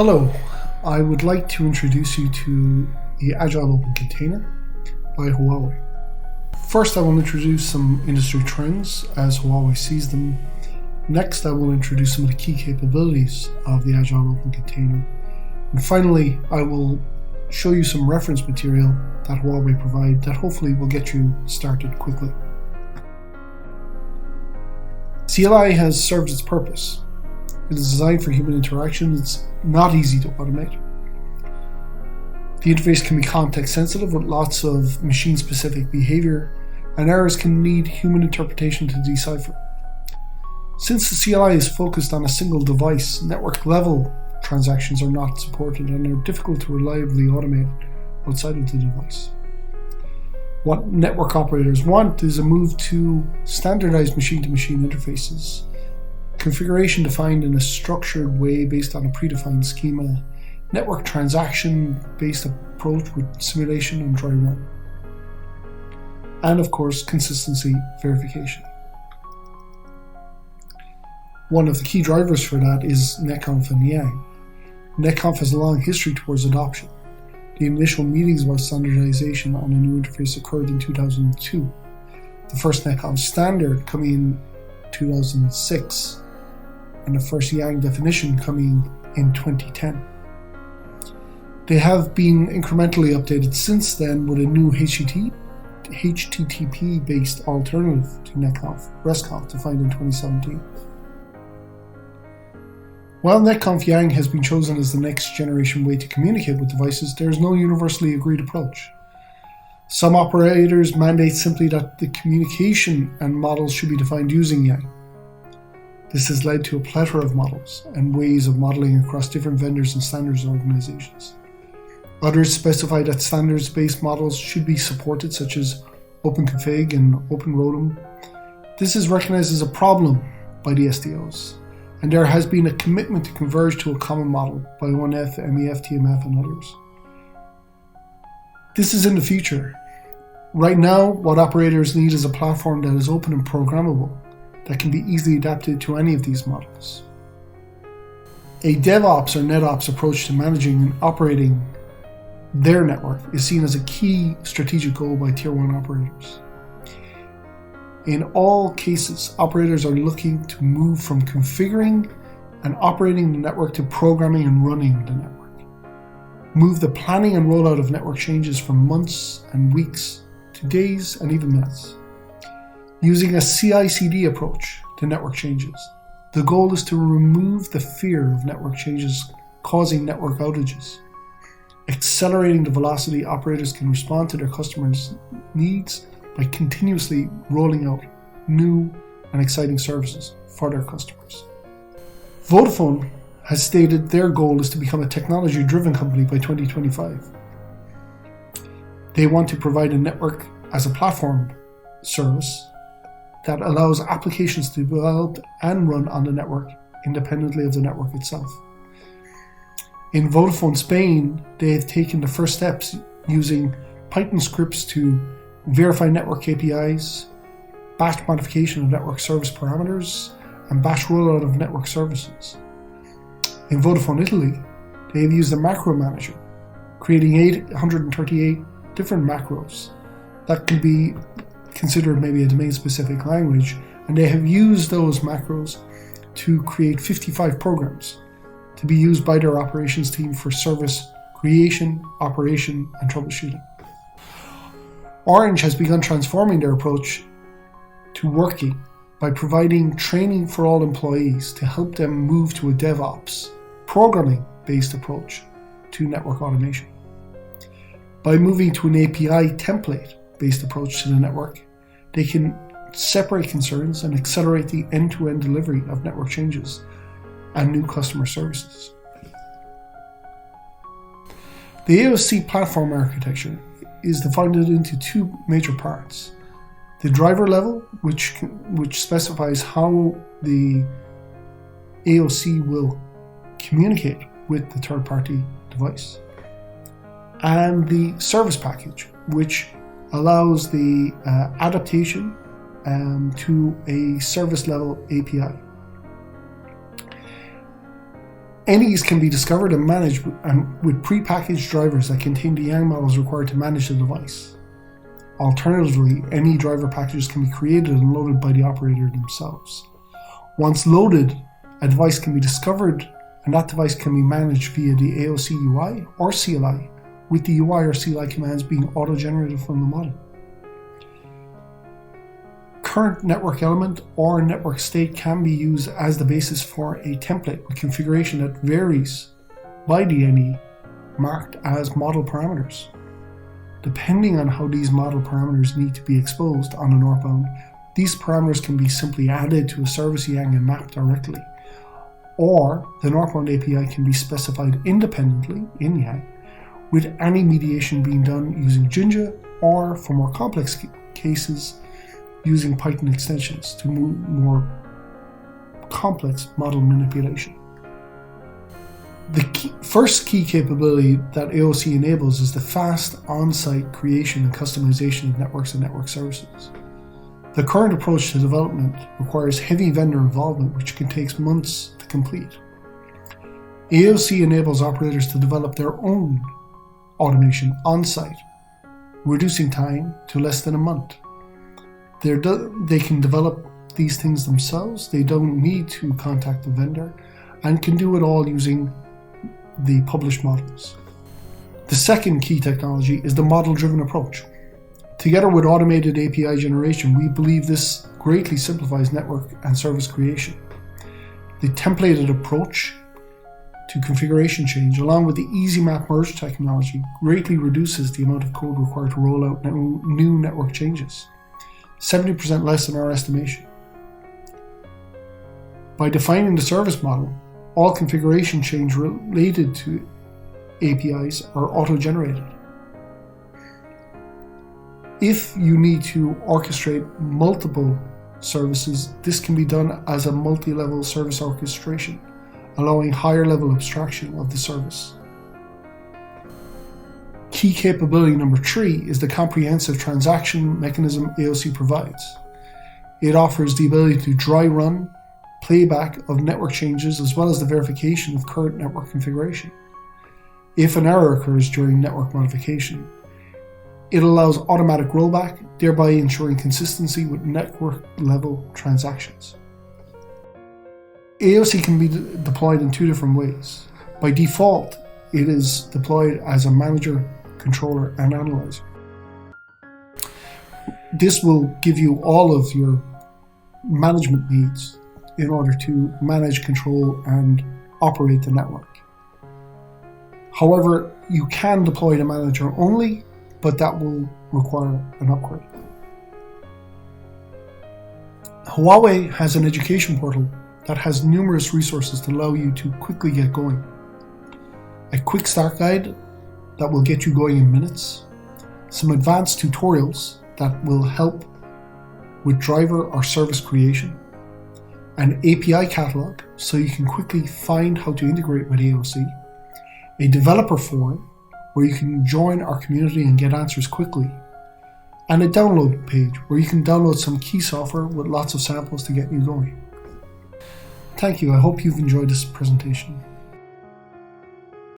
Hello, I would like to introduce you to the Agile Open Container by Huawei. First, I will introduce some industry trends as Huawei sees them. Next, I will introduce some of the key capabilities of the Agile Open Container. And finally, I will show you some reference material that Huawei provide that hopefully will get you started quickly. CLI has served its purpose. It is designed for human interaction. It's not easy to automate. The interface can be context sensitive with lots of machine specific behavior, and errors can need human interpretation to decipher. Since the CLI is focused on a single device, network level transactions are not supported and are difficult to reliably automate outside of the device. What network operators want is a move to standardized machine-to-machine interfaces, configuration defined in a structured way based on a predefined schema, network transaction-based approach with simulation and dry run, and of course consistency verification. One of the key drivers for that is NetConf and Yang. NetConf has a long history towards adoption. The initial meetings about standardization on a new interface occurred in 2002. The first NetConf standard coming in 2006, and the first Yang definition coming in 2010. They have been incrementally updated since then with a new HTTP-based alternative to NetConf, RESTConf, defined in 2017. While NetConf Yang has been chosen as the next generation way to communicate with devices, there is no universally agreed approach. Some operators mandate simply that the communication and models should be defined using Yang. This has led to a plethora of models and ways of modeling across different vendors and standards organizations. Others specify that standards-based models should be supported, such as OpenConfig and OpenROADM. This is recognized as a problem by the SDOs, and there has been a commitment to converge to a common model by ONF, MEF, TMF, and others. This is in the future. Right now, what operators need is a platform that is open and programmable, that can be easily adapted to any of these models. A DevOps or NetOps approach to managing and operating their network is seen as a key strategic goal by Tier 1 operators. In all cases, operators are looking to move from configuring and operating the network to programming and running the network. Move the planning and rollout of network changes from months and weeks to days and even minutes. Using a CI/CD approach to network changes, the goal is to remove the fear of network changes causing network outages, accelerating the velocity operators can respond to their customers' needs by continuously rolling out new and exciting services for their customers. Vodafone has stated their goal is to become a technology-driven company by 2025. They want to provide a network as a platform service that allows applications to be developed and run on the network independently of the network itself. In Vodafone Spain, they have taken the first steps using Python scripts to verify network KPIs, batch modification of network service parameters, and batch rollout of network services. In Vodafone Italy, they have used a macro manager, creating 838 different macros that can be considered maybe a domain-specific language, and they have used those macros to create 55 programs to be used by their operations team for service creation, operation, and troubleshooting. Orange has begun transforming their approach to working by providing training for all employees to help them move to a DevOps, programming-based approach to network automation. By moving to an API template-based approach to the network, they can separate concerns and accelerate the end-to-end delivery of network changes and new customer services. The AOC platform architecture is divided into two major parts. The driver level, which specifies how the AOC will communicate with the third-party device, and the service package, which allows the adaptation to a service level API. NEs can be discovered and managed with pre-packaged drivers that contain the YANG models required to manage the device. Alternatively, NE driver packages can be created and loaded by the operator themselves. Once loaded, a device can be discovered and that device can be managed via the AOC UI or CLI, with the UI or CLI commands being auto-generated from the model. Current network element or network state can be used as the basis for a template with configuration that varies by the NE, marked as model parameters. Depending on how these model parameters need to be exposed on a northbound, these parameters can be simply added to a service YANG and mapped directly, or the northbound API can be specified independently in YANG, with any mediation being done using Jinja, or for more complex cases, using Python extensions to move more complex model manipulation. The first key capability that AOC enables is the fast on-site creation and customization of networks and network services. The current approach to development requires heavy vendor involvement, which can take months to complete. AOC enables operators to develop their own automation on-site, reducing time to less than a month. They can develop these things themselves. They don't need to contact the vendor and can do it all using the published models. The second key technology is the model-driven approach. Together with automated API generation, we believe this greatly simplifies network and service creation. The templated approach to configuration change, along with the easy map merge technology, greatly reduces the amount of code required to roll out new network changes, 70% less than our estimation. By defining the service model, all configuration change related to APIs are auto-generated. If you need to orchestrate multiple services, this can be done as a multi-level service orchestration, allowing higher level abstraction of the service. Key capability number 3 is the comprehensive transaction mechanism AOC provides. It offers the ability to dry run, playback of network changes, as well as the verification of current network configuration. If an error occurs during network modification, it allows automatic rollback, thereby ensuring consistency with network level transactions. AOC can be deployed in 2 different ways. By default, it is deployed as a manager, controller, and analyzer. This will give you all of your management needs in order to manage, control, and operate the network. However, you can deploy the manager only, but that will require an upgrade. Huawei has an education portal that has numerous resources to allow you to quickly get going. A quick start guide that will get you going in minutes, some advanced tutorials that will help with driver or service creation, an API catalog so you can quickly find how to integrate with AOC, a developer forum where you can join our community and get answers quickly, and a download page where you can download some key software with lots of samples to get you going. Thank you. I hope you've enjoyed this presentation.